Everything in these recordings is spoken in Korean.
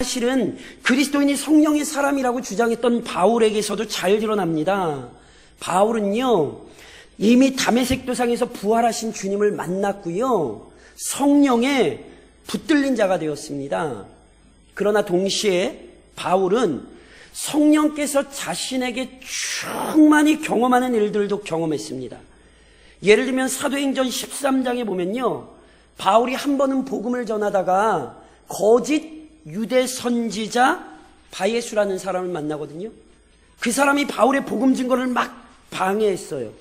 사실은 그리스도인이 성령의 사람이라고 주장했던 바울에게서도 잘 드러납니다. 바울은요, 이미 다메섹 도상에서 부활하신 주님을 만났고요, 성령에 붙들린 자가 되었습니다. 그러나 동시에 바울은 성령께서 자신에게 충만히 경험하는 일들도 경험했습니다. 예를 들면 사도행전 13장에 보면요, 바울이 한 번은 복음을 전하다가 거짓 유대 선지자 바예수라는 사람을 만나거든요. 그 사람이 바울의 복음 증거를 막 방해했어요.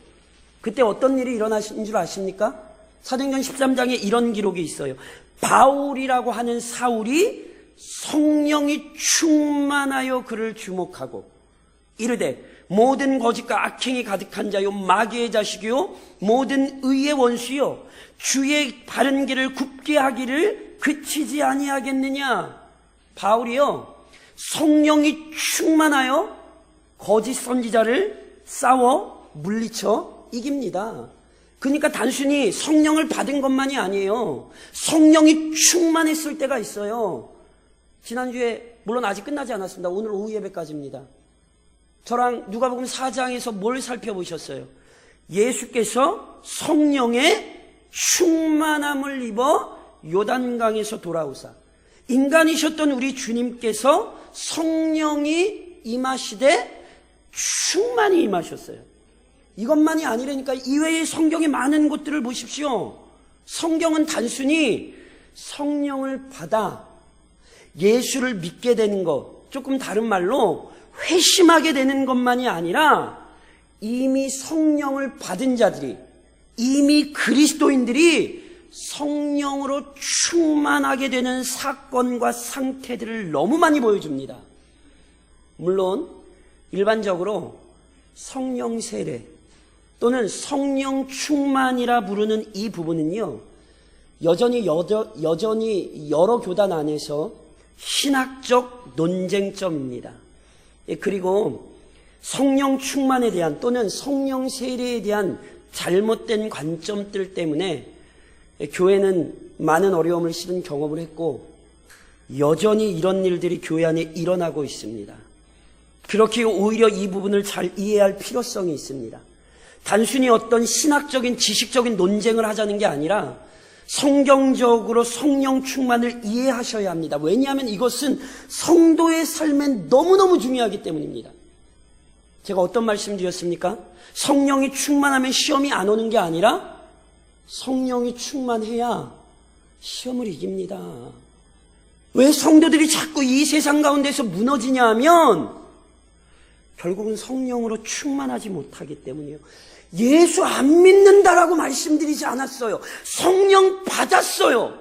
그때 어떤 일이 일어나신 줄 아십니까? 사도행전 13장에 이런 기록이 있어요. 바울이라고 하는 사울이 성령이 충만하여 그를 주목하고 이르되 모든 거짓과 악행이 가득한 자요 마귀의 자식이요 모든 의의 원수요 주의 바른 길을 굽게 하기를 그치지 아니하겠느냐. 바울이요, 성령이 충만하여 거짓 선지자를 싸워 물리쳐 이깁니다. 그러니까 단순히 성령을 받은 것만이 아니에요. 성령이 충만했을 때가 있어요. 지난주에, 물론 아직 끝나지 않았습니다. 오늘 오후 예배까지입니다. 저랑 누가복음 4장에서 뭘 살펴보셨어요? 예수께서 성령의 충만함을 입어 요단강에서 돌아오사 인간이셨던 우리 주님께서 성령이 임하시되 충만히 임하셨어요. 이것만이 아니라니까. 이외의 성경의 많은 곳들을 보십시오. 성경은 단순히 성령을 받아 예수를 믿게 되는 것, 조금 다른 말로 회심하게 되는 것만이 아니라 이미 성령을 받은 자들이, 이미 그리스도인들이 성령으로 충만하게 되는 사건과 상태들을 너무 많이 보여줍니다. 물론 일반적으로 성령 세례 또는 성령 충만이라 부르는 이 부분은요, 여전히 여러 교단 안에서 신학적 논쟁점입니다. 그리고 성령 충만에 대한 또는 성령 세례에 대한 잘못된 관점들 때문에 교회는 많은 어려움을 실은 경험을 했고 여전히 이런 일들이 교회 안에 일어나고 있습니다. 그렇게 오히려 이 부분을 잘 이해할 필요성이 있습니다. 단순히 어떤 신학적인 지식적인 논쟁을 하자는 게 아니라 성경적으로 성령 충만을 이해하셔야 합니다. 왜냐하면 이것은 성도의 삶에 너무너무 중요하기 때문입니다. 제가 어떤 말씀 드렸습니까? 성령이 충만하면 시험이 안 오는 게 아니라 성령이 충만해야 시험을 이깁니다. 왜 성도들이 자꾸 이 세상 가운데서 무너지냐 하면 결국은 성령으로 충만하지 못하기 때문이에요. 예수 안 믿는다라고 말씀드리지 않았어요. 성령 받았어요.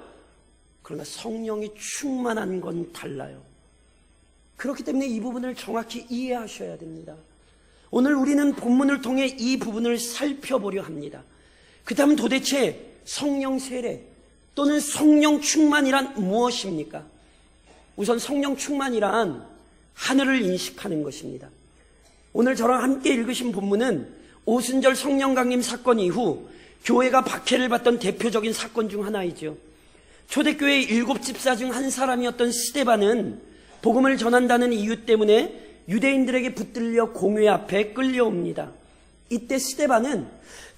그러나 성령이 충만한 건 달라요. 그렇기 때문에 이 부분을 정확히 이해하셔야 됩니다. 오늘 우리는 본문을 통해 이 부분을 살펴보려 합니다. 그 다음 도대체 성령 세례 또는 성령 충만이란 무엇입니까? 우선 성령 충만이란 하늘을 인식하는 것입니다. 오늘 저랑 함께 읽으신 본문은 오순절 성령 강림 사건 이후 교회가 박해를 받던 대표적인 사건 중 하나이죠. 초대교회의 7집사 중 한 사람이었던 스데반은 복음을 전한다는 이유 때문에 유대인들에게 붙들려 공회 앞에 끌려옵니다. 이때 스데반은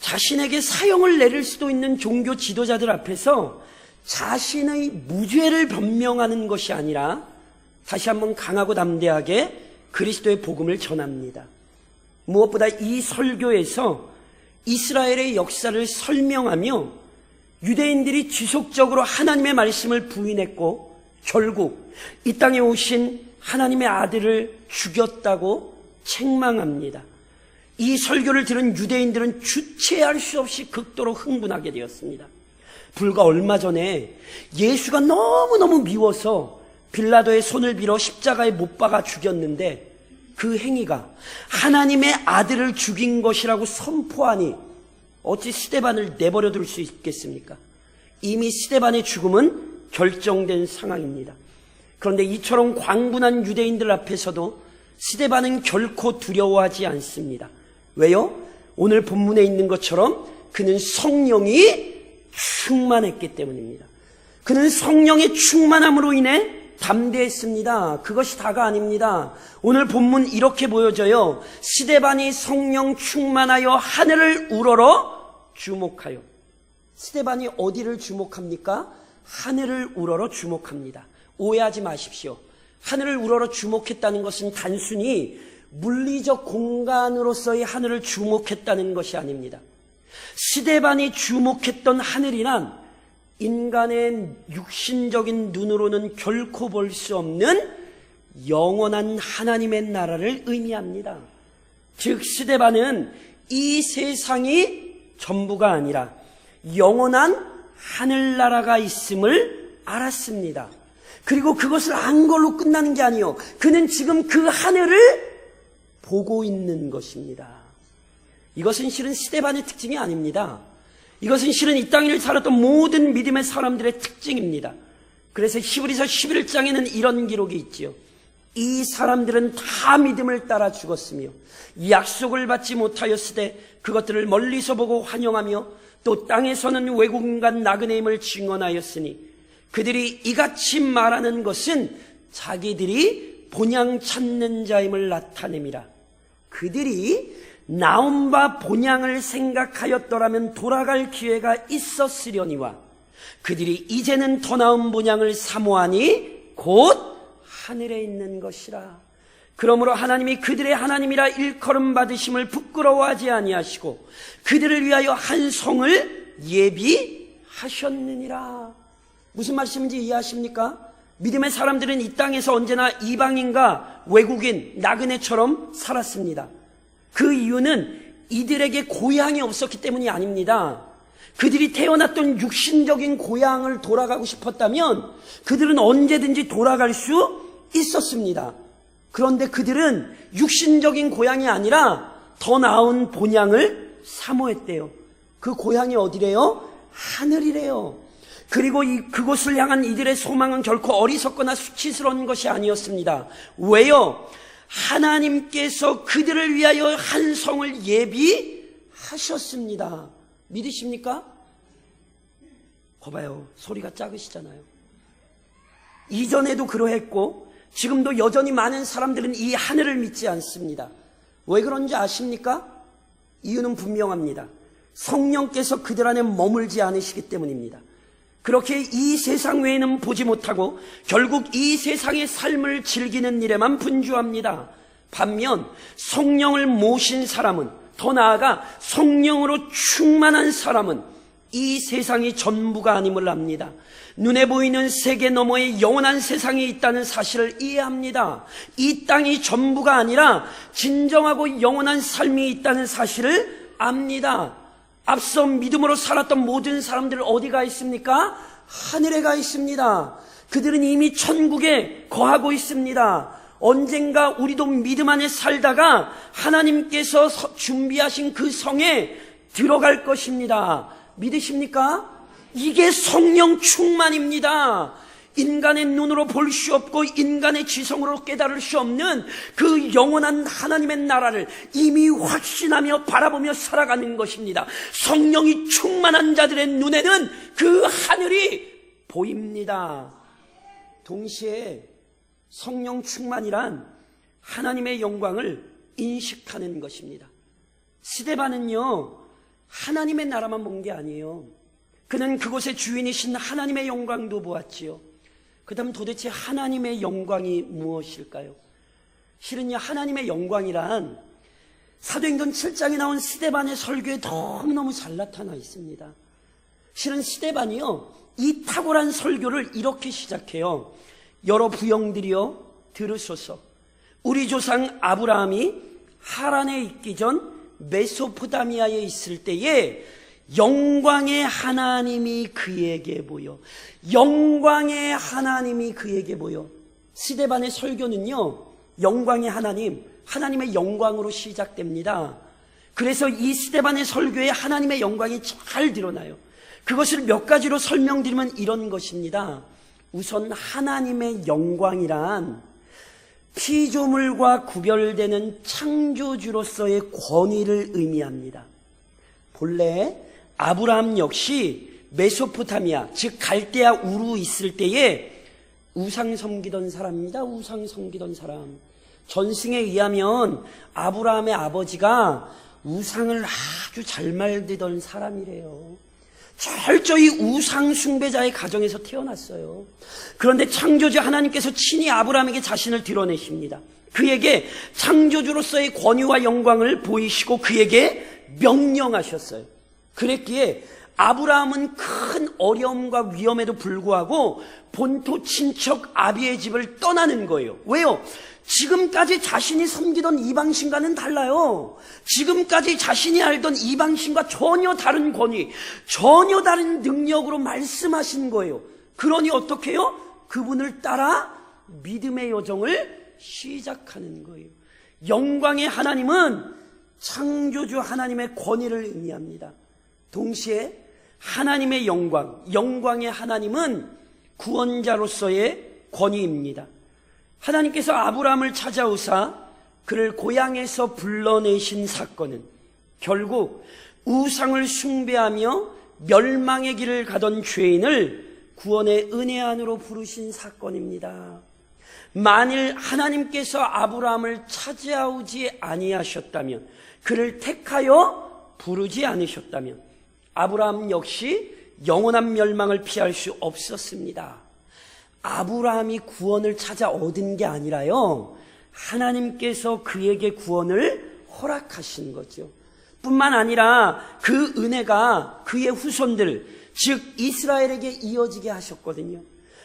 자신에게 사형을 내릴 수도 있는 종교 지도자들 앞에서 자신의 무죄를 변명하는 것이 아니라 다시 한번 강하고 담대하게 그리스도의 복음을 전합니다. 무엇보다 이 설교에서 이스라엘의 역사를 설명하며 유대인들이 지속적으로 하나님의 말씀을 부인했고 결국 이 땅에 오신 하나님의 아들을 죽였다고 책망합니다. 이 설교를 들은 유대인들은 주체할 수 없이 극도로 흥분하게 되었습니다. 불과 얼마 전에 예수가 너무너무 미워서 빌라도의 손을 빌어 십자가에 못 박아 죽였는데 그 행위가 하나님의 아들을 죽인 것이라고 선포하니 어찌 스데반을 내버려둘 수 있겠습니까? 이미 스데반의 죽음은 결정된 상황입니다. 그런데 이처럼 광분한 유대인들 앞에서도 스데반은 결코 두려워하지 않습니다. 왜요? 오늘 본문에 있는 것처럼 그는 성령이 충만했기 때문입니다. 그는 성령의 충만함으로 인해 담대했습니다. 그것이 다가 아닙니다. 오늘 본문 이렇게 보여져요. 스데반이 성령 충만하여 하늘을 우러러 주목하여. 스데반이 어디를 주목합니까? 하늘을 우러러 주목합니다. 오해하지 마십시오. 하늘을 우러러 주목했다는 것은 단순히 물리적 공간으로서의 하늘을 주목했다는 것이 아닙니다. 스데반이 주목했던 하늘이란 인간의 육신적인 눈으로는 결코 볼 수 없는 영원한 하나님의 나라를 의미합니다. 즉 스데반은 이 세상이 전부가 아니라 영원한 하늘나라가 있음을 알았습니다. 그리고 그것을 안 걸로 끝나는 게 아니요, 그는 지금 그 하늘을 보고 있는 것입니다. 이것은 실은 스데반의 특징이 아닙니다. 이것은 실은 이 땅을 살았던 모든 믿음의 사람들의 특징입니다. 그래서 히브리서 11장에는 이런 기록이 있지요. 이 사람들은 다 믿음을 따라 죽었으며 약속을 받지 못하였으되 그것들을 멀리서 보고 환영하며 또 땅에서는 외국인과 나그네임을 증언하였으니 그들이 이같이 말하는 것은 자기들이 본향 찾는 자임을 나타냅니다. 그들이 나온 바 본향을 생각하였더라면 돌아갈 기회가 있었으려니와 그들이 이제는 더 나은 본향을 사모하니 곧 하늘에 있는 것이라. 그러므로 하나님이 그들의 하나님이라 일컬음 받으심을 부끄러워하지 아니하시고 그들을 위하여 한 성을 예비하셨느니라. 무슨 말씀인지 이해하십니까? 믿음의 사람들은 이 땅에서 언제나 이방인과 외국인, 나그네처럼 살았습니다. 그 이유는 이들에게 고향이 없었기 때문이 아닙니다. 그들이 태어났던 육신적인 고향을 돌아가고 싶었다면 그들은 언제든지 돌아갈 수 있었습니다. 그런데 그들은 육신적인 고향이 아니라 더 나은 본향을 사모했대요. 그 고향이 어디래요? 하늘이래요. 그리고 그곳을 향한 이들의 소망은 결코 어리석거나 수치스러운 것이 아니었습니다. 왜요? 하나님께서 그들을 위하여 한 성을 예비하셨습니다. 믿으십니까? 거봐요, 소리가 작으시잖아요. 이전에도 그러했고 지금도 여전히 많은 사람들은 이 하늘을 믿지 않습니다. 왜 그런지 아십니까? 이유는 분명합니다. 성령께서 그들 안에 머물지 않으시기 때문입니다. 그렇게 이 세상 외에는 보지 못하고 결국 이 세상의 삶을 즐기는 일에만 분주합니다. 반면 성령을 모신 사람은, 더 나아가 성령으로 충만한 사람은 이 세상이 전부가 아님을 압니다. 눈에 보이는 세계 너머에 영원한 세상이 있다는 사실을 이해합니다. 이 땅이 전부가 아니라 진정하고 영원한 삶이 있다는 사실을 압니다. 앞서 믿음으로 살았던 모든 사람들 어디 가 있습니까? 하늘에 가 있습니다. 그들은 이미 천국에 거하고 있습니다. 언젠가 우리도 믿음 안에 살다가 하나님께서 준비하신 그 성에 들어갈 것입니다. 믿으십니까? 이게 성령 충만입니다. 인간의 눈으로 볼 수 없고 인간의 지성으로 깨달을 수 없는 그 영원한 하나님의 나라를 이미 확신하며 바라보며 살아가는 것입니다. 성령이 충만한 자들의 눈에는 그 하늘이 보입니다. 동시에 성령 충만이란 하나님의 영광을 인식하는 것입니다. 스데반은요, 하나님의 나라만 본 게 아니에요. 그는 그곳의 주인이신 하나님의 영광도 보았지요. 그 다음 도대체 하나님의 영광이 무엇일까요? 실은요, 하나님의 영광이란 사도행전 7장에 나온 스데반의 설교에 너무너무 잘 나타나 있습니다. 실은 스데반이요, 이 탁월한 설교를 이렇게 시작해요. 여러 부형들이여 들으소서. 우리 조상 아브라함이 하란에 있기 전 메소포타미아에 있을 때에 영광의 하나님이 그에게 보여. 영광의 하나님이 그에게 보여. 스데반의 설교는요, 영광의 하나님, 하나님의 영광으로 시작됩니다. 그래서 이 스데반의 설교에 하나님의 영광이 잘 드러나요. 그것을 몇 가지로 설명드리면 이런 것입니다. 우선 하나님의 영광이란 피조물과 구별되는 창조주로서의 권위를 의미합니다. 본래 아브라함 역시 메소포타미아, 즉 갈대아 우루 있을 때에 우상 섬기던 사람입니다. 우상 섬기던 사람. 전승에 의하면 아브라함의 아버지가 우상을 아주 잘 말리던 사람이래요. 철저히 우상 숭배자의 가정에서 태어났어요. 그런데 창조주 하나님께서 친히 아브라함에게 자신을 드러내십니다. 그에게 창조주로서의 권위와 영광을 보이시고 그에게 명령하셨어요. 그랬기에 아브라함은 큰 어려움과 위험에도 불구하고 본토 친척 아비의 집을 떠나는 거예요. 왜요? 지금까지 자신이 섬기던 이방신과는 달라요. 지금까지 자신이 알던 이방신과 전혀 다른 권위, 전혀 다른 능력으로 말씀하신 거예요. 그러니 어떻게 해요? 그분을 따라 믿음의 여정을 시작하는 거예요. 영광의 하나님은 창조주 하나님의 권위를 의미합니다. 동시에 하나님의 영광, 영광의 하나님은 구원자로서의 권위입니다. 하나님께서 아브라함을 찾아오사 그를 고향에서 불러내신 사건은 결국 우상을 숭배하며 멸망의 길을 가던 죄인을 구원의 은혜 안으로 부르신 사건입니다. 만일 하나님께서 아브라함을 찾아오지 아니하셨다면, 그를 택하여 부르지 않으셨다면 아브라함 역시 영원한 멸망을 피할 수 없었습니다. 아브라함이 구원을 찾아 얻은 게 아니라요, 하나님께서 그에게 구원을 허락하신 거죠. 뿐만 아니라 그 은혜가 그의 후손들, 즉 이스라엘에게 이어지게 하셨거든요.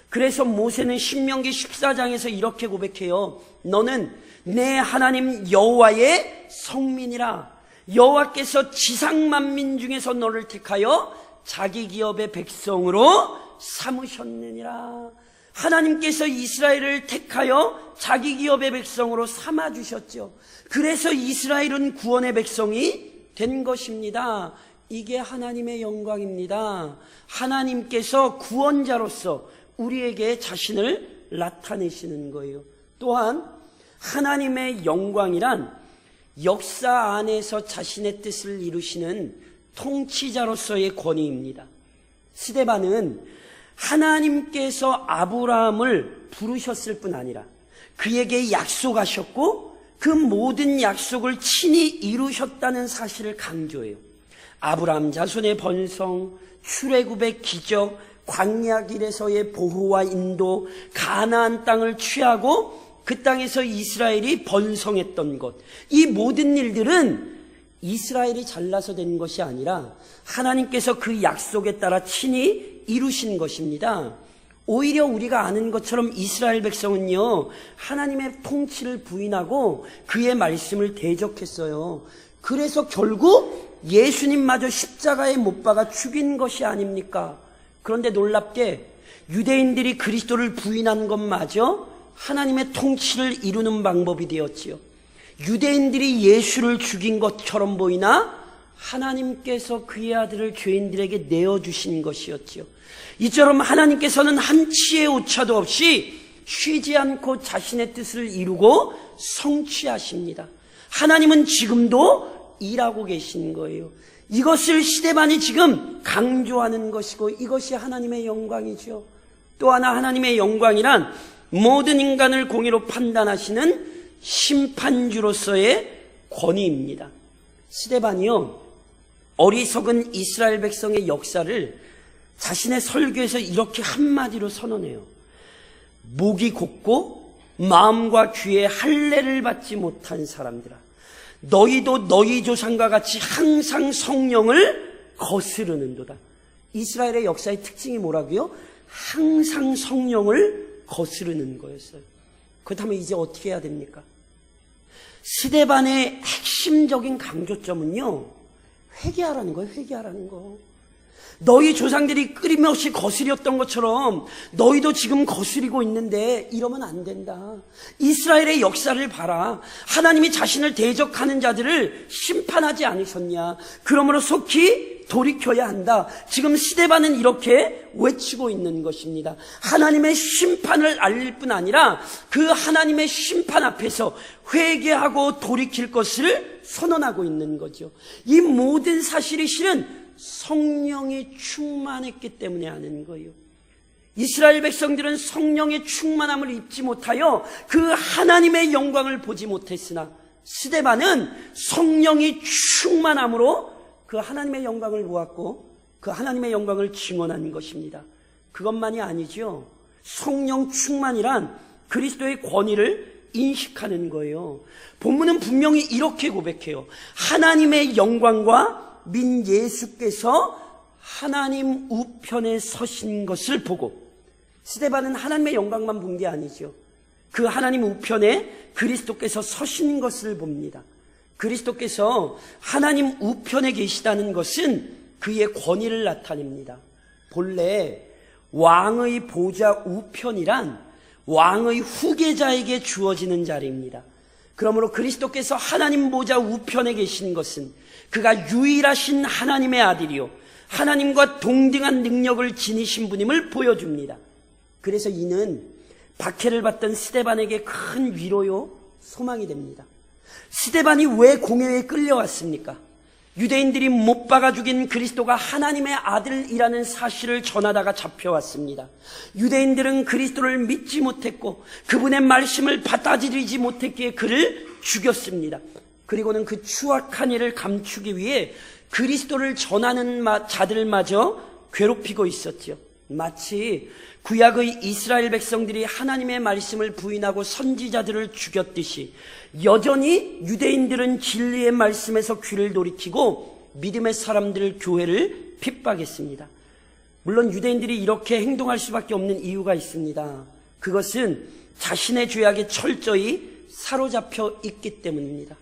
그래서 모세는 신명기 14장에서 이렇게 고백해요. 너는 내 하나님 여호와의 성민이라. 여호와께서 지상 만민 중에서 너를 택하여 자기 기업의 백성으로 삼으셨느니라. 하나님께서 이스라엘을 택하여 자기 기업의 백성으로 삼아주셨죠. 그래서 이스라엘은 구원의 백성이 된 것입니다. 이게 하나님의 영광입니다. 하나님께서 구원자로서 우리에게 자신을 나타내시는 거예요. 또한 하나님의 영광이란 역사 안에서 자신의 뜻을 이루시는 통치자로서의 권위입니다. 스데반은 하나님께서 아브라함을 부르셨을 뿐 아니라 그에게 약속하셨고 그 모든 약속을 친히 이루셨다는 사실을 강조해요. 아브라함 자손의 번성, 출애굽의 기적, 광야 길에서의 보호와 인도, 가나안 땅을 취하고 그 땅에서 이스라엘이 번성했던 것, 이 모든 일들은 이스라엘이 잘나서 된 것이 아니라 하나님께서 그 약속에 따라 친히 이루신 것입니다. 오히려 우리가 아는 것처럼 이스라엘 백성은요, 하나님의 통치를 부인하고 그의 말씀을 대적했어요. 그래서 결국 예수님마저 십자가에 못 박아 죽인 것이 아닙니까? 그런데 놀랍게 유대인들이 그리스도를 부인한 것마저 하나님의 통치를 이루는 방법이 되었지요. 유대인들이 예수를 죽인 것처럼 보이나 하나님께서 그의 아들을 죄인들에게 내어주신 것이었지요. 이처럼 하나님께서는 한치의 오차도 없이 쉬지 않고 자신의 뜻을 이루고 성취하십니다. 하나님은 지금도 일하고 계신 거예요. 이것을 스데반이 지금 강조하는 것이고 이것이 하나님의 영광이죠. 또 하나 하나님의 영광이란 모든 인간을 공의로 판단하시는 심판주로서의 권위입니다. 스데반이요, 어리석은 이스라엘 백성의 역사를 자신의 설교에서 이렇게 한마디로 선언해요. 목이 곧고 마음과 귀에 할례를 받지 못한 사람들아, 너희도 너희 조상과 같이 항상 성령을 거스르는도다. 이스라엘의 역사의 특징이 뭐라고요? 항상 성령을 거스르는 거였어요. 그렇다면 이제 어떻게 해야 됩니까? 스데반의 핵심적인 강조점은요, 회개하라는 거예요. 회개하라는 거. 너희 조상들이 끊임없이 거스렸던 것처럼 너희도 지금 거스리고 있는데 이러면 안 된다. 이스라엘의 역사를 봐라. 하나님이 자신을 대적하는 자들을 심판하지 않으셨냐. 그러므로 속히 돌이켜야 한다. 지금 스데반은 이렇게 외치고 있는 것입니다. 하나님의 심판을 알릴 뿐 아니라 그 하나님의 심판 앞에서 회개하고 돌이킬 것을 선언하고 있는 거죠. 이 모든 사실이 실은 성령이 충만했기 때문에 하는 거예요. 이스라엘 백성들은 성령의 충만함을 입지 못하여 그 하나님의 영광을 보지 못했으나 스데반은 성령이 충만함으로 그 하나님의 영광을 보았고 그 하나님의 영광을 증언한 것입니다. 그것만이 아니죠. 성령 충만이란 그리스도의 권위를 인식하는 거예요. 본문은 분명히 이렇게 고백해요. 하나님의 영광과 민 예수께서 하나님 우편에 서신 것을 보고, 스데반은 하나님의 영광만 본 게 아니죠. 그 하나님 우편에 그리스도께서 서신 것을 봅니다. 그리스도께서 하나님 우편에 계시다는 것은 그의 권위를 나타냅니다. 본래 왕의 보좌 우편이란 왕의 후계자에게 주어지는 자리입니다. 그러므로 그리스도께서 하나님 보좌 우편에 계신 것은 그가 유일하신 하나님의 아들이요 하나님과 동등한 능력을 지니신 분임을 보여줍니다. 그래서 이는 박해를 받던 스데반에게 큰 위로요 소망이 됩니다. 스데반이 왜 공회에 끌려왔습니까? 유대인들이 못 박아 죽인 그리스도가 하나님의 아들이라는 사실을 전하다가 잡혀왔습니다. 유대인들은 그리스도를 믿지 못했고 그분의 말씀을 받아들이지 못했기에 그를 죽였습니다. 그리고는 그 추악한 일을 감추기 위해 그리스도를 전하는 자들마저 괴롭히고 있었죠. 마치 구약의 이스라엘 백성들이 하나님의 말씀을 부인하고 선지자들을 죽였듯이 여전히 유대인들은 진리의 말씀에서 귀를 돌이키고 믿음의 사람들 교회를 핍박했습니다. 물론 유대인들이 이렇게 행동할 수밖에 없는 이유가 있습니다. 그것은 자신의 죄악에 철저히 사로잡혀 있기 때문입니다.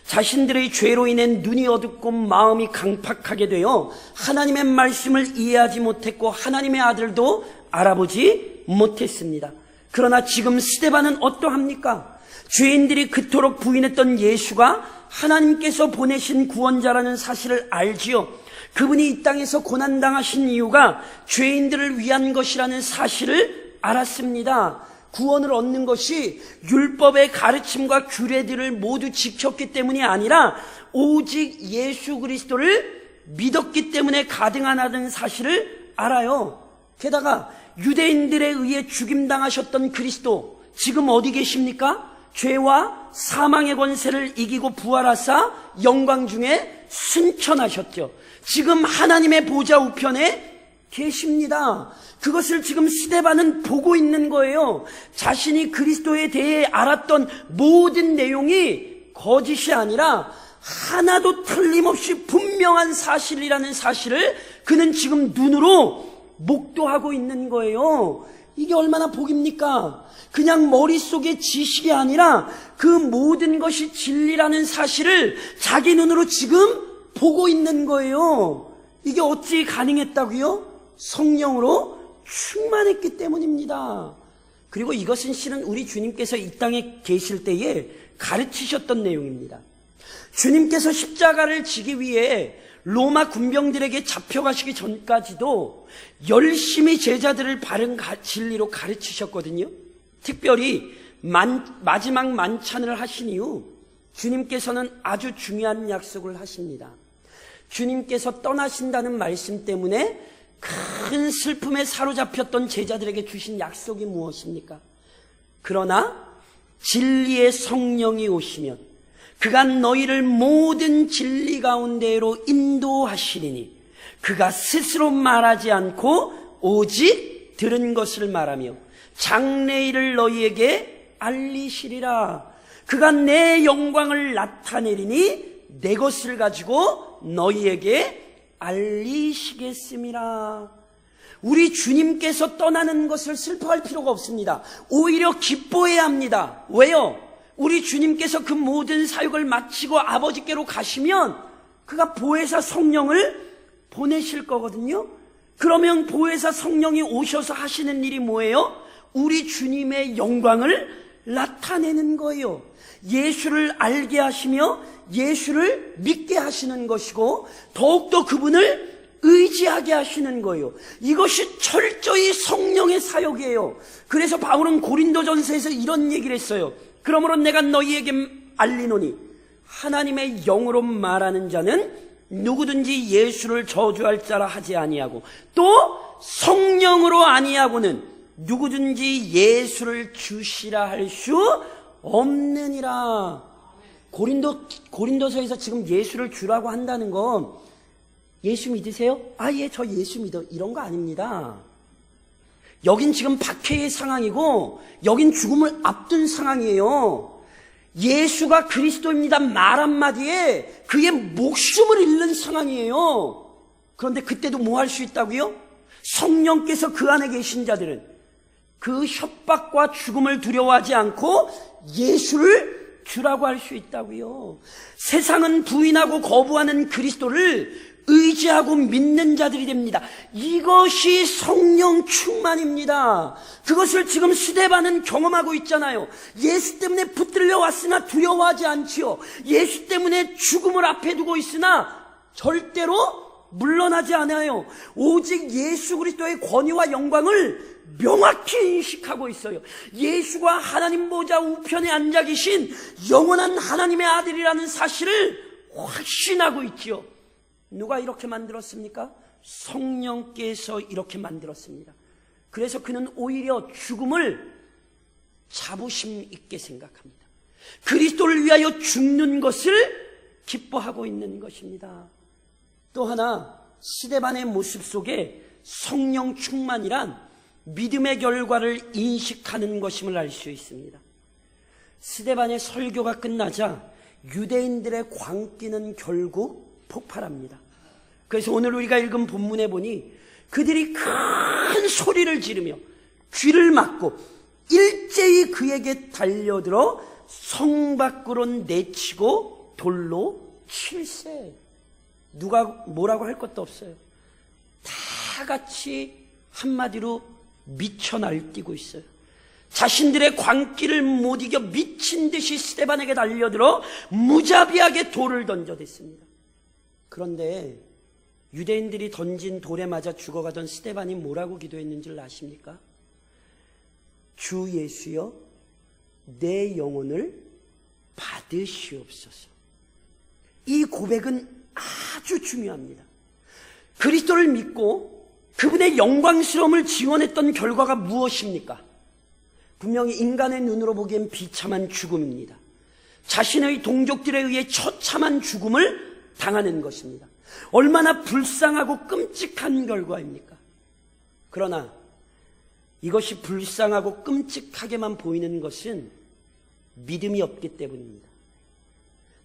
자신들의 죄로 인해 눈이 어둡고 마음이 강팍하게 되어 하나님의 말씀을 이해하지 못했고 하나님의 아들도 알아보지 못했습니다. 그러나 지금 스데반은 어떠합니까? 죄인들이 그토록 부인했던 예수가 하나님께서 보내신 구원자라는 사실을 알지요. 그분이 이 땅에서 고난당하신 이유가 죄인들을 위한 것이라는 사실을 알았습니다. 구원을 얻는 것이 율법의 가르침과 규례들을 모두 지켰기 때문이 아니라 오직 예수 그리스도를 믿었기 때문에 가능하다는 사실을 알아요. 게다가 유대인들에 의해 죽임당하셨던 그리스도 지금 어디 계십니까? 죄와 사망의 권세를 이기고 부활하사 영광 중에 승천하셨죠. 지금 하나님의 보좌 우편에 계십니다. 그것을 지금 스데반은 보고 있는 거예요. 자신이 그리스도에 대해 알았던 모든 내용이 거짓이 아니라 하나도 틀림없이 분명한 사실이라는 사실을 그는 지금 눈으로 목도하고 있는 거예요. 이게 얼마나 복입니까? 그냥 머릿속에 지식이 아니라 그 모든 것이 진리라는 사실을 자기 눈으로 지금 보고 있는 거예요. 이게 어찌 가능했다고요? 성령으로 충만했기 때문입니다. 그리고 이것은 실은 우리 주님께서 이 땅에 계실 때에 가르치셨던 내용입니다. 주님께서 십자가를 지기 위해 로마 군병들에게 잡혀가시기 전까지도 열심히 제자들을 바른 진리로 가르치셨거든요. 특별히 마지막 만찬을 하신 이후 주님께서는 아주 중요한 약속을 하십니다. 주님께서 떠나신다는 말씀 때문에 큰 슬픔에 사로잡혔던 제자들에게 주신 약속이 무엇입니까? 그러나 진리의 성령이 오시면 그가 너희를 모든 진리 가운데로 인도하시리니 그가 스스로 말하지 않고 오직 들은 것을 말하며 장래일을 너희에게 알리시리라. 그가 내 영광을 나타내리니 내 것을 가지고 너희에게 알리시겠습니다. 우리 주님께서 떠나는 것을 슬퍼할 필요가 없습니다. 오히려 기뻐해야 합니다. 왜요? 우리 주님께서 그 모든 사역을 마치고 아버지께로 가시면 그가 보혜사 성령을 보내실 거거든요. 그러면 보혜사 성령이 오셔서 하시는 일이 뭐예요? 우리 주님의 영광을 나타내는 거예요. 예수를 알게 하시며 예수를 믿게 하시는 것이고 더욱더 그분을 의지하게 하시는 거예요. 이것이 철저히 성령의 사역이에요. 그래서 바울은 고린도전서에서 이런 얘기를 했어요. 그러므로 내가 너희에게 알리노니 하나님의 영으로 말하는 자는 누구든지 예수를 저주할 자라 하지 아니하고 또 성령으로 아니하고는 누구든지 예수를 주시라 할 수 없느니라. 고린도서에서 지금 예수를 주라고 한다는 건 예수 믿으세요? 아, 예, 저 예수 믿어. 이런 거 아닙니다. 여긴 지금 박해의 상황이고 여긴 죽음을 앞둔 상황이에요. 예수가 그리스도입니다 말 한마디에 그의 목숨을 잃는 상황이에요. 그런데 그때도 뭐 할 수 있다고요? 성령께서 그 안에 계신 자들은 그 협박과 죽음을 두려워하지 않고 예수를 주라고 할 수 있다고요. 세상은 부인하고 거부하는 그리스도를 의지하고 믿는 자들이 됩니다. 이것이 성령 충만입니다. 그것을 지금 스데반은 경험하고 있잖아요. 예수 때문에 붙들려 왔으나 두려워하지 않지요. 예수 때문에 죽음을 앞에 두고 있으나 절대로 물러나지 않아요. 오직 예수 그리스도의 권위와 영광을 명확히 인식하고 있어요. 예수가 하나님 보좌 우편에 앉아 계신 영원한 하나님의 아들이라는 사실을 확신하고 있지요. 누가 이렇게 만들었습니까? 성령께서 이렇게 만들었습니다. 그래서 그는 오히려 죽음을 자부심 있게 생각합니다. 그리스도를 위하여 죽는 것을 기뻐하고 있는 것입니다. 또 하나, 스데반의 모습 속에 성령 충만이란 믿음의 결과를 인식하는 것임을 알 수 있습니다. 스데반의 설교가 끝나자 유대인들의 광기는 결국 폭발합니다. 그래서 오늘 우리가 읽은 본문에 보니 그들이 큰 소리를 지르며 귀를 막고 일제히 그에게 달려들어 성 밖으로 내치고 돌로 칠세. 누가 뭐라고 할 것도 없어요. 다 같이 한마디로 미쳐 날뛰고 있어요. 자신들의 광기를 못 이겨 미친 듯이 스데반에게 달려들어 무자비하게 돌을 던져댔습니다. 그런데 유대인들이 던진 돌에 맞아 죽어가던 스데반이 뭐라고 기도했는지를 아십니까? 주 예수여, 내 영혼을 받으시옵소서. 이 고백은 아주 중요합니다. 그리스도를 믿고 그분의 영광스러움을 지원했던 결과가 무엇입니까? 분명히 인간의 눈으로 보기엔 비참한 죽음입니다. 자신의 동족들에 의해 처참한 죽음을 당하는 것입니다. 얼마나 불쌍하고 끔찍한 결과입니까? 그러나 이것이 불쌍하고 끔찍하게만 보이는 것은 믿음이 없기 때문입니다.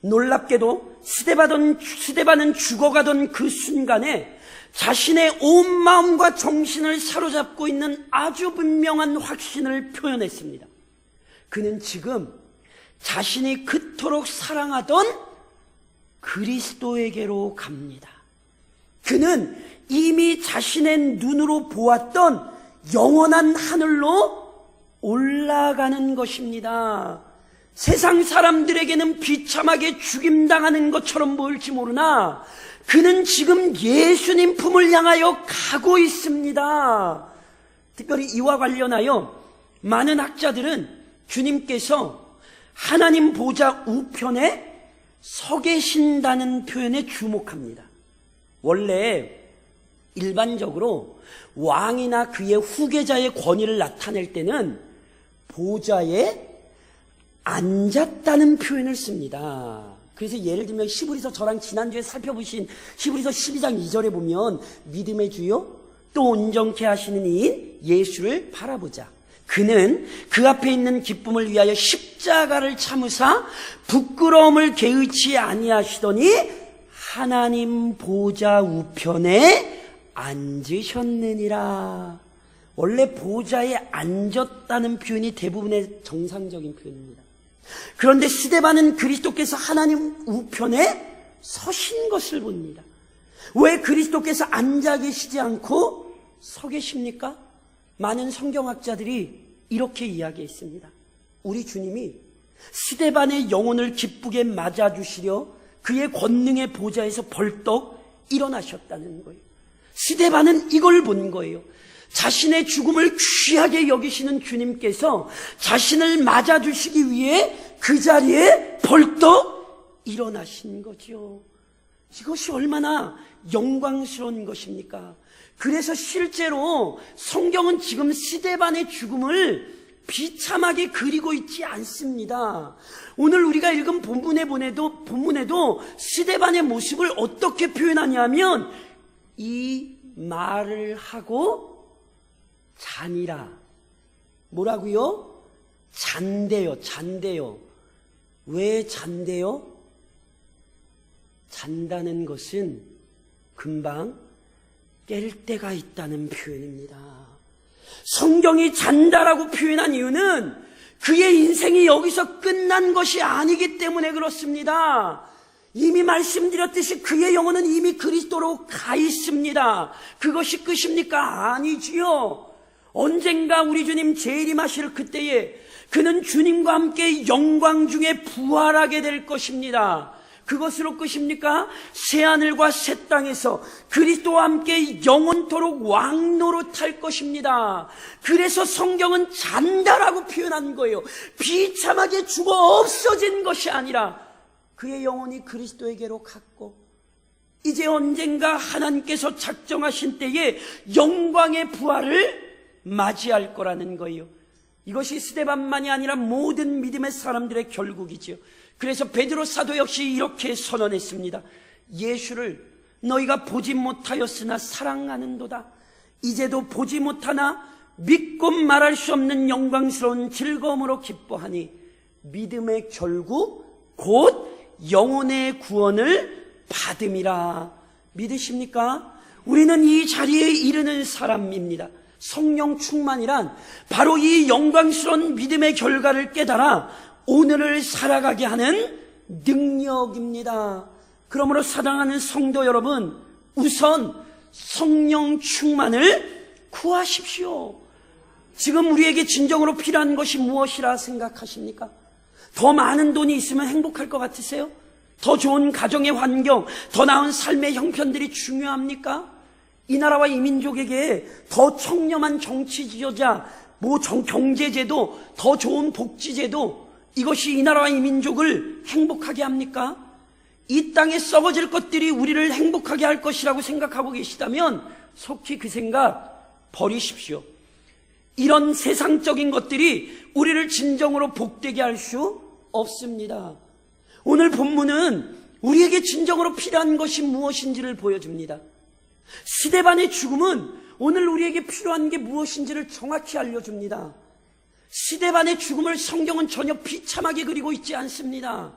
놀랍게도 스데반은 죽어가던 그 순간에 자신의 온 마음과 정신을 사로잡고 있는 아주 분명한 확신을 표현했습니다. 그는 지금 자신이 그토록 사랑하던 그리스도에게로 갑니다. 그는 이미 자신의 눈으로 보았던 영원한 하늘로 올라가는 것입니다. 세상 사람들에게는 비참하게 죽임당하는 것처럼 보일지 모르나 그는 지금 예수님 품을 향하여 가고 있습니다. 특별히 이와 관련하여 많은 학자들은 주님께서 하나님 보좌 우편에 서 계신다는 표현에 주목합니다. 원래 일반적으로 왕이나 그의 후계자의 권위를 나타낼 때는 보좌에 앉았다는 표현을 씁니다. 그래서 예를 들면 히브리서 저랑 지난주에 살펴보신 히브리서 12장 2절에 보면 믿음의 주요 또 온전케 하시는 이인 예수를 바라보자. 그는 그 앞에 있는 기쁨을 위하여 십자가를 참으사 부끄러움을 개의치 아니하시더니 하나님 보좌 우편에 앉으셨느니라. 원래 보좌에 앉았다는 표현이 대부분의 정상적인 표현입니다. 그런데 스데반은 그리스도께서 하나님 우편에 서신 것을 봅니다. 왜 그리스도께서 앉아 계시지 않고 서 계십니까? 많은 성경학자들이 이렇게 이야기했습니다. 우리 주님이 스데반의 영혼을 기쁘게 맞아주시려 그의 권능의 보좌에서 벌떡 일어나셨다는 거예요. 스데반은 이걸 본 거예요. 자신의 죽음을 귀하게 여기시는 주님께서 자신을 맞아주시기 위해 그 자리에 벌떡 일어나신 거죠. 이것이 얼마나 영광스러운 것입니까? 그래서 실제로 성경은 지금 스데반의 죽음을 비참하게 그리고 있지 않습니다. 오늘 우리가 읽은 본문에도 스데반의 모습을 어떻게 표현하냐면 이 말을 하고 자니라. 뭐라고요? 잔대요. 왜 잔대요? 잔다는 것은 금방 깰 때가 있다는 표현입니다. 성경이 잔다라고 표현한 이유는 그의 인생이 여기서 끝난 것이 아니기 때문에 그렇습니다. 이미 말씀드렸듯이 그의 영혼은 이미 그리스도로 가 있습니다. 그것이 끝입니까? 아니지요. 언젠가 우리 주님 재림하실 그때에 그는 주님과 함께 영광 중에 부활하게 될 것입니다. 그것으로 끝입니까? 새하늘과 새 땅에서 그리스도와 함께 영원토록 왕노릇할 것입니다. 그래서 성경은 잔다라고 표현한 거예요. 비참하게 죽어 없어진 것이 아니라 그의 영혼이 그리스도에게로 갔고 이제 언젠가 하나님께서 작정하신 때에 영광의 부활을 맞이할 거라는 거예요. 이것이 스데반만이 아니라 모든 믿음의 사람들의 결국이지요. 그래서 베드로 사도 역시 이렇게 선언했습니다. 예수를 너희가 보지 못하였으나 사랑하는도다. 이제도 보지 못하나 믿고 말할 수 없는 영광스러운 즐거움으로 기뻐하니 믿음의 결국 곧 영혼의 구원을 받음이라. 믿으십니까? 우리는 이 자리에 이르는 사람입니다. 성령 충만이란 바로 이 영광스러운 믿음의 결과를 깨달아 오늘을 살아가게 하는 능력입니다. 그러므로 사랑하는 성도 여러분, 우선 성령 충만을 구하십시오. 지금 우리에게 진정으로 필요한 것이 무엇이라 생각하십니까? 더 많은 돈이 있으면 행복할 것 같으세요? 더 좋은 가정의 환경, 더 나은 삶의 형편들이 중요합니까? 이 나라와 이 민족에게 더 청렴한 정치 지도자, 경제제도, 더 좋은 복지제도, 이것이 이 나라와 이 민족을 행복하게 합니까? 이 땅에 썩어질 것들이 우리를 행복하게 할 것이라고 생각하고 계시다면 속히 그 생각 버리십시오. 이런 세상적인 것들이 우리를 진정으로 복되게 할 수 없습니다. 오늘 본문은 우리에게 진정으로 필요한 것이 무엇인지를 보여줍니다. 스데반의 죽음은 오늘 우리에게 필요한 게 무엇인지를 정확히 알려줍니다. 스데반의 죽음을 성경은 전혀 비참하게 그리고 있지 않습니다.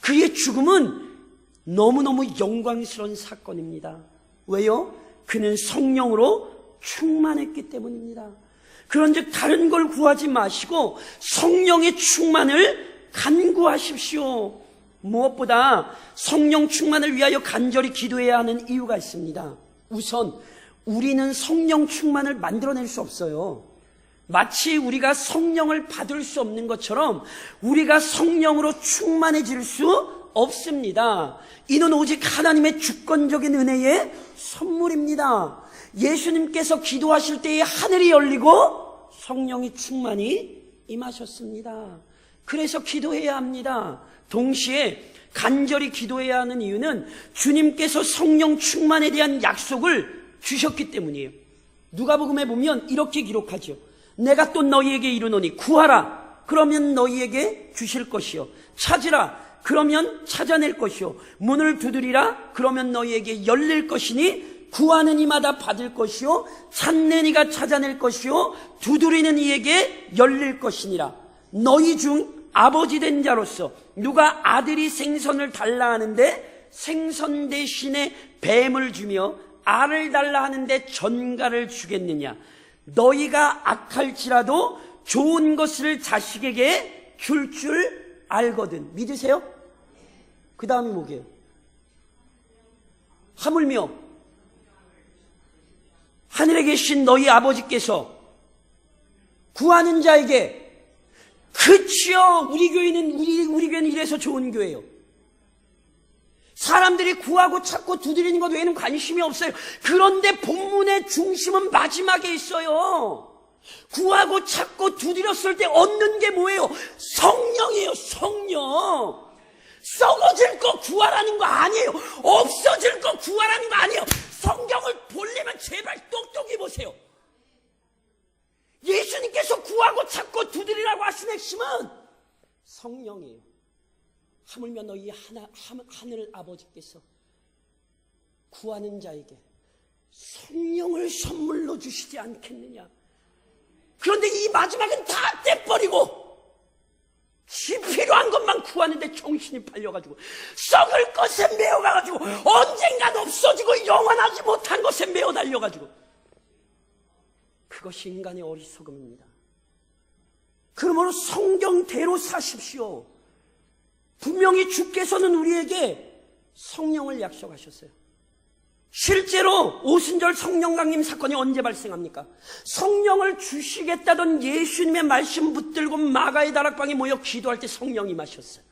그의 죽음은 너무너무 영광스러운 사건입니다. 왜요? 그는 성령으로 충만했기 때문입니다. 그런즉 다른 걸 구하지 마시고 성령의 충만을 간구하십시오. 무엇보다 성령 충만을 위하여 간절히 기도해야 하는 이유가 있습니다. 우선 우리는 성령 충만을 만들어낼 수 없어요. 마치 우리가 성령을 받을 수 없는 것처럼 우리가 성령으로 충만해질 수 없습니다. 이는 오직 하나님의 주권적인 은혜의 선물입니다. 예수님께서 기도하실 때에 하늘이 열리고 성령이 충만히 임하셨습니다. 그래서 기도해야 합니다. 동시에 간절히 기도해야 하는 이유는 주님께서 성령 충만에 대한 약속을 주셨기 때문이에요. 누가복음에 보면 이렇게 기록하죠. 내가 또 너희에게 이르노니 구하라 그러면 너희에게 주실 것이요 찾으라 그러면 찾아낼 것이요 문을 두드리라 그러면 너희에게 열릴 것이니 구하는 이마다 받을 것이요 찾는 이가 찾아낼 것이요 두드리는 이에게 열릴 것이니라. 너희 중 아버지 된 자로서 누가 아들이 생선을 달라 하는데 생선 대신에 뱀을 주며 알을 달라 하는데 전갈을 주겠느냐. 너희가 악할지라도 좋은 것을 자식에게 줄 알거든. 믿으세요? 그 다음이 뭐게요? 하물며 하늘에 계신 너희 아버지께서 구하는 자에게. 그치요. 우리 교회는 이래서 좋은 교회예요. 사람들이 구하고 찾고 두드리는 것 외에는 관심이 없어요. 그런데 본문의 중심은 마지막에 있어요. 구하고 찾고 두드렸을 때 얻는 게 뭐예요? 성령이에요. 성령. 썩어질 거 구하라는 거 아니에요. 없어질 거 구하라는 거 아니에요. 성경을 보려면 제발 똑똑히 보세요. 예수님께서 구하고 찾고 두드리라고 하신 핵심은 성령이에요. 하물며 너희 하늘 아버지께서 구하는 자에게 성령을 선물로 주시지 않겠느냐. 그런데 이 마지막은 다 떼버리고 지 필요한 것만 구하는데 정신이 팔려가지고 썩을 것에 메어가가지고 언젠간 없어지고 영원하지 못한 것에 메어 달려가지고, 그것이 인간의 어리석음입니다. 그러므로 성경대로 사십시오. 분명히 주께서는 우리에게 성령을 약속하셨어요. 실제로 오순절 성령 강림 사건이 언제 발생합니까? 성령을 주시겠다던 예수님의 말씀 붙들고 마가의 다락방에 모여 기도할 때 성령이 임하셨어요.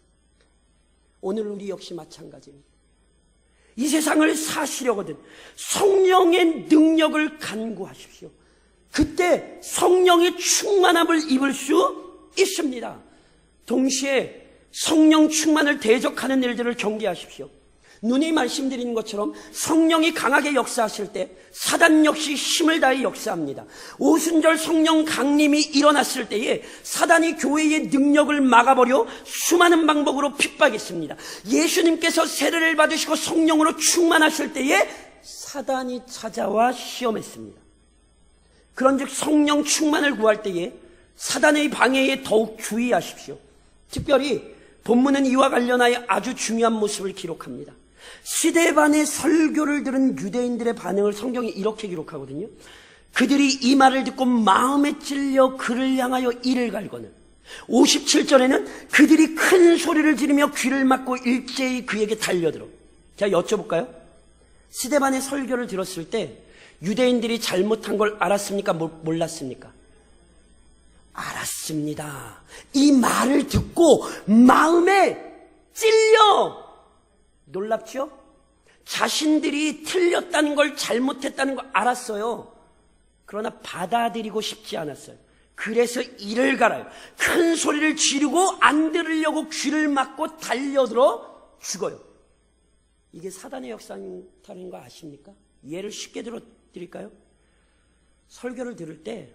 오늘 우리 역시 마찬가지입니다. 이 세상을 사시려거든 성령의 능력을 간구하십시오. 그때 성령의 충만함을 입을 수 있습니다. 동시에 성령 충만을 대적하는 일들을 경계하십시오. 눈이 말씀드리는 것처럼 성령이 강하게 역사하실 때 사단 역시 힘을 다해 역사합니다. 오순절 성령 강림이 일어났을 때에 사단이 교회의 능력을 막아버려 수많은 방법으로 핍박했습니다. 예수님께서 세례를 받으시고 성령으로 충만하실 때에 사단이 찾아와 시험했습니다. 그런즉 성령 충만을 구할 때에 사단의 방해에 더욱 주의하십시오. 특별히 본문은 이와 관련하여 아주 중요한 모습을 기록합니다. 스데반의 설교를 들은 유대인들의 반응을 성경이 이렇게 기록하거든요. 그들이 이 말을 듣고 마음에 찔려 그를 향하여 이를 갈거늘. 57절에는 그들이 큰 소리를 지르며 귀를 막고 일제히 그에게 달려들어. 자, 여쭤볼까요? 스데반의 설교를 들었을 때 유대인들이 잘못한 걸 알았습니까? 몰랐습니까? 알았습니다. 이 말을 듣고 마음에 찔려. 놀랍죠? 자신들이 틀렸다는 걸, 잘못했다는 걸 알았어요. 그러나 받아들이고 싶지 않았어요. 그래서 이를 갈아요. 큰 소리를 지르고 안 들으려고 귀를 막고 달려들어 죽어요. 이게 사단의 역사라는 거 아십니까? 예를 쉽게 들어드릴까요? 설교를 들을 때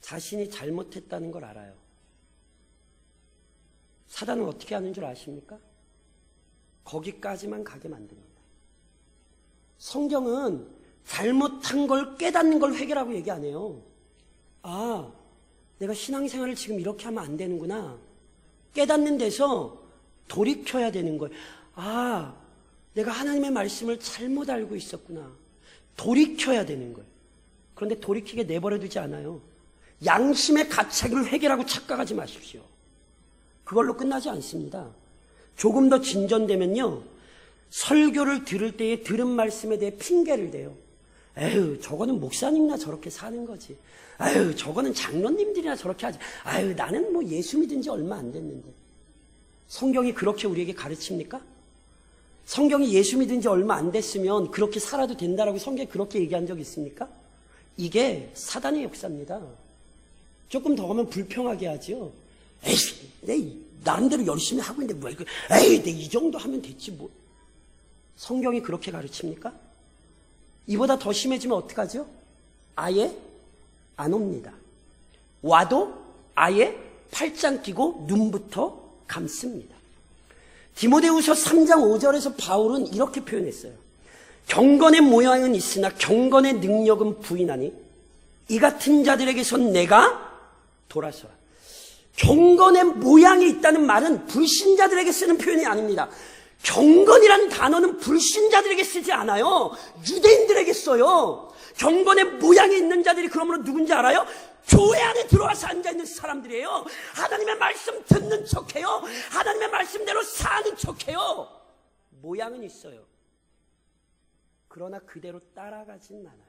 자신이 잘못했다는 걸 알아요. 사단은 어떻게 하는 줄 아십니까? 거기까지만 가게 만듭니다. 성경은 잘못한 걸 깨닫는 걸 회개라고 얘기 안 해요. 아, 내가 신앙생활을 지금 이렇게 하면 안 되는구나. 깨닫는 데서 돌이켜야 되는 거예요. 아, 내가 하나님의 말씀을 잘못 알고 있었구나. 돌이켜야 되는 거예요. 그런데 돌이키게 내버려 두지 않아요. 양심의 가책을 회개라고 착각하지 마십시오. 그걸로 끝나지 않습니다. 조금 더 진전되면요, 설교를 들을 때에 들은 말씀에 대해 핑계를 대요. 에휴, 저거는 목사님이나 저렇게 사는 거지. 에휴, 저거는 장로님들이나 저렇게 하지. 에휴, 나는 뭐 예수 믿은 지 얼마 안 됐는데. 성경이 그렇게 우리에게 가르칩니까? 성경이 예수 믿은 지 얼마 안 됐으면 그렇게 살아도 된다라고 성경에 그렇게 얘기한 적 있습니까? 이게 사단의 역사입니다. 조금 더 가면 불평하게 하죠. 에이, 내 나름대로 열심히 하고 있는데 뭐 이거, 에이, 내 이 정도 하면 됐지 뭐. 성경이 그렇게 가르칩니까? 이보다 더 심해지면 어떡하죠? 아예 안 옵니다. 와도 아예 팔짱 끼고 눈부터 감습니다. 디모데후서 3장 5절에서 바울은 이렇게 표현했어요. 경건의 모양은 있으나 경건의 능력은 부인하니 이 같은 자들에게선 내가 돌아서라. 경건의 모양이 있다는 말은 불신자들에게 쓰는 표현이 아닙니다. 경건이라는 단어는 불신자들에게 쓰지 않아요. 유대인들에게 써요. 경건의 모양이 있는 자들이 그러므로 누군지 알아요? 교회 안에 들어와서 앉아있는 사람들이에요. 하나님의 말씀 듣는 척해요. 하나님의 말씀대로 사는 척해요. 모양은 있어요. 그러나 그대로 따라가진 않아요.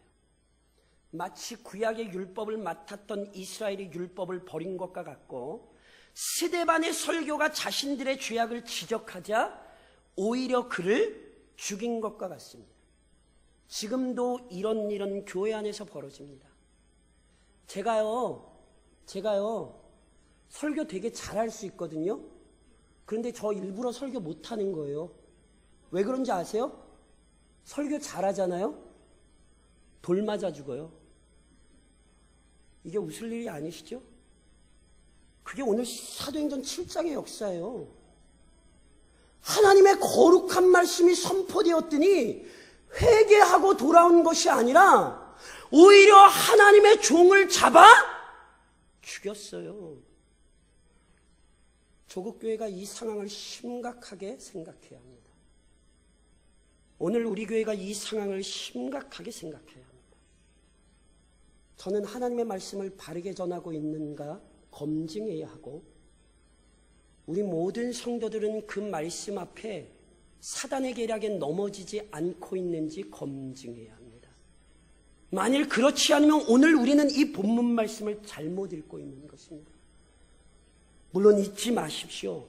마치 구약의 율법을 맡았던 이스라엘이 율법을 버린 것과 같고, 스데반의 설교가 자신들의 죄악을 지적하자 오히려 그를 죽인 것과 같습니다. 지금도 이런 일은 교회 안에서 벌어집니다. 제가요 설교 되게 잘할 수 있거든요. 그런데 저 일부러 설교 못하는 거예요. 왜 그런지 아세요? 설교 잘하잖아요? 돌 맞아 죽어요. 이게 웃을 일이 아니시죠? 그게 오늘 사도행전 7장의 역사예요. 하나님의 거룩한 말씀이 선포되었더니 회개하고 돌아온 것이 아니라 오히려 하나님의 종을 잡아 죽였어요. 조국교회가 이 상황을 심각하게 생각해야 합니다. 오늘 우리 교회가 이 상황을 심각하게 생각해야 합니다. 저는 하나님의 말씀을 바르게 전하고 있는가 검증해야 하고, 우리 모든 성도들은 그 말씀 앞에 사단의 계략에 넘어지지 않고 있는지 검증해야 합니다. 만일 그렇지 않으면 오늘 우리는 이 본문 말씀을 잘못 읽고 있는 것입니다. 물론 잊지 마십시오.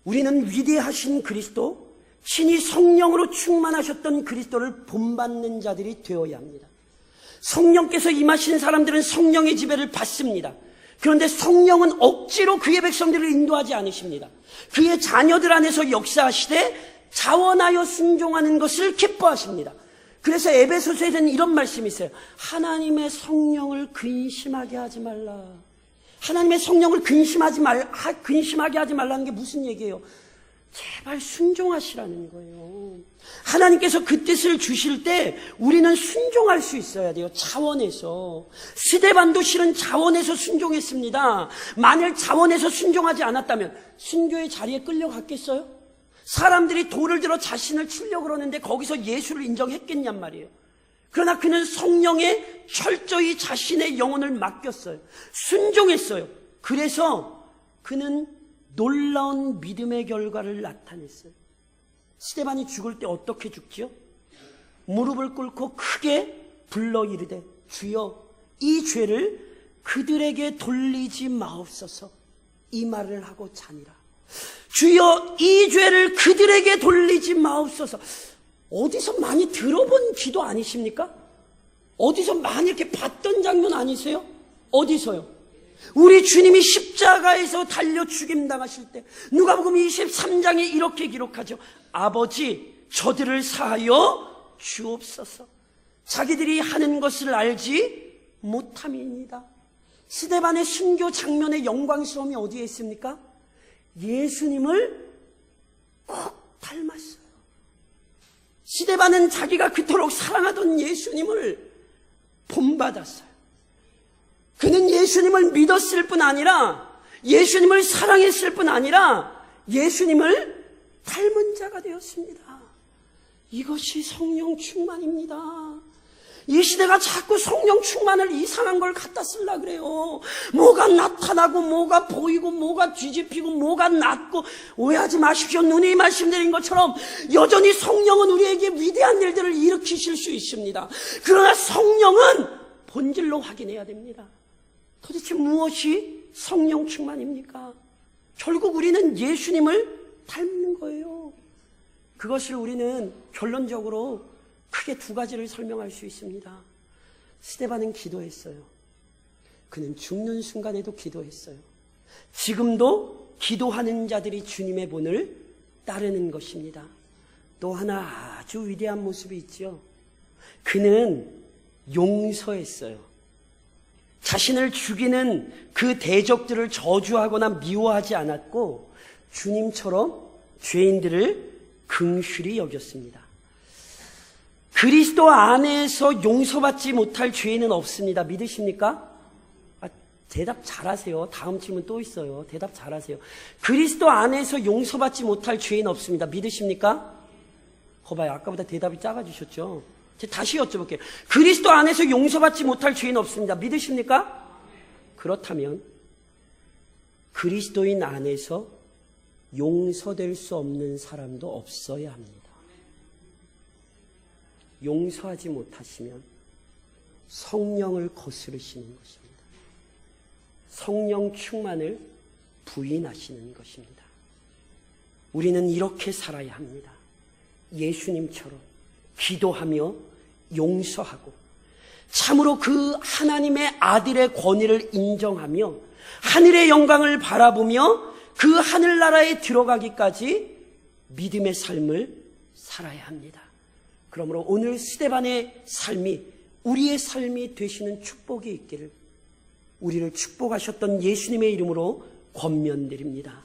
우리는 위대하신 그리스도, 신이 성령으로 충만하셨던 그리스도를 본받는 자들이 되어야 합니다. 성령께서 임하신 사람들은 성령의 지배를 받습니다. 그런데 성령은 억지로 그의 백성들을 인도하지 않으십니다. 그의 자녀들 안에서 역사하시되 자원하여 순종하는 것을 기뻐하십니다. 그래서 에베소서에는 이런 말씀이 있어요. 하나님의 성령을 근심하게 하지 말라. 하나님의 성령을 근심하게 하지 말라는 게 무슨 얘기예요? 제발 순종하시라는 거예요. 하나님께서 그 뜻을 주실 때 우리는 순종할 수 있어야 돼요. 자원에서. 스데반도 실은 자원에서 순종했습니다. 만일 자원에서 순종하지 않았다면 순교의 자리에 끌려갔겠어요? 사람들이 돌을 들어 자신을 치려고 그러는데 거기서 예수를 인정했겠냔 말이에요. 그러나 그는 성령에 철저히 자신의 영혼을 맡겼어요. 순종했어요. 그래서 그는 놀라운 믿음의 결과를 나타냈어요. 스데반이 죽을 때 어떻게 죽지요? 무릎을 꿇고 크게 불러 이르되 주여 이 죄를 그들에게 돌리지 마옵소서, 이 말을 하고 자니라. 주여 이 죄를 그들에게 돌리지 마옵소서. 어디서 많이 들어본 기도 아니십니까? 어디서 많이 이렇게 봤던 장면 아니세요? 어디서요? 우리 주님이 십자가에서 달려 죽임당하실 때 누가복음 23장에 이렇게 기록하죠. 아버지 저들을 사하여 주옵소서, 자기들이 하는 것을 알지 못함이니이다. 스데반의 순교 장면의 영광스러움이 어디에 있습니까? 예수님을 꼭 닮았어요. 스데반은 자기가 그토록 사랑하던 예수님을 본받았어요. 그는 예수님을 믿었을 뿐 아니라, 예수님을 사랑했을 뿐 아니라 예수님을 닮은 자가 되었습니다. 이것이 성령 충만입니다. 이 시대가 자꾸 성령 충만을 이상한 걸 갖다 쓰려고 그래요. 뭐가 나타나고 뭐가 보이고 뭐가 뒤집히고 뭐가 낫고. 오해하지 마십시오. 누님이 말씀드린 것처럼 여전히 성령은 우리에게 위대한 일들을 일으키실 수 있습니다. 그러나 성령은 본질로 확인해야 됩니다. 도대체 무엇이 성령 충만입니까? 결국 우리는 예수님을 닮는 거예요. 그것을 우리는 결론적으로 크게 두 가지를 설명할 수 있습니다. 스데반은 기도했어요. 그는 죽는 순간에도 기도했어요. 지금도 기도하는 자들이 주님의 본을 따르는 것입니다. 또 하나 아주 위대한 모습이 있죠. 그는 용서했어요. 자신을 죽이는 그 대적들을 저주하거나 미워하지 않았고 주님처럼 죄인들을 긍휼히 여겼습니다. 그리스도 안에서 용서받지 못할 죄인은 없습니다. 믿으십니까? 대답 잘하세요. 다음 질문 또 있어요. 대답 잘하세요. 그리스도 안에서 용서받지 못할 죄인 없습니다. 믿으십니까? 거봐요. 아까보다 대답이 작아지셨죠? 제가 다시 여쭤볼게요. 그리스도 안에서 용서받지 못할 죄인 없습니다. 믿으십니까? 그렇다면 그리스도인 안에서 용서될 수 없는 사람도 없어야 합니다. 용서하지 못하시면 성령을 거스르시는 것입니다. 성령 충만을 부인하시는 것입니다. 우리는 이렇게 살아야 합니다. 예수님처럼 기도하며 용서하고 참으로 그 하나님의 아들의 권위를 인정하며 하늘의 영광을 바라보며 그 하늘나라에 들어가기까지 믿음의 삶을 살아야 합니다. 그러므로 오늘 스데반의 삶이 우리의 삶이 되시는 축복이 있기를 우리를 축복하셨던 예수님의 이름으로 권면드립니다.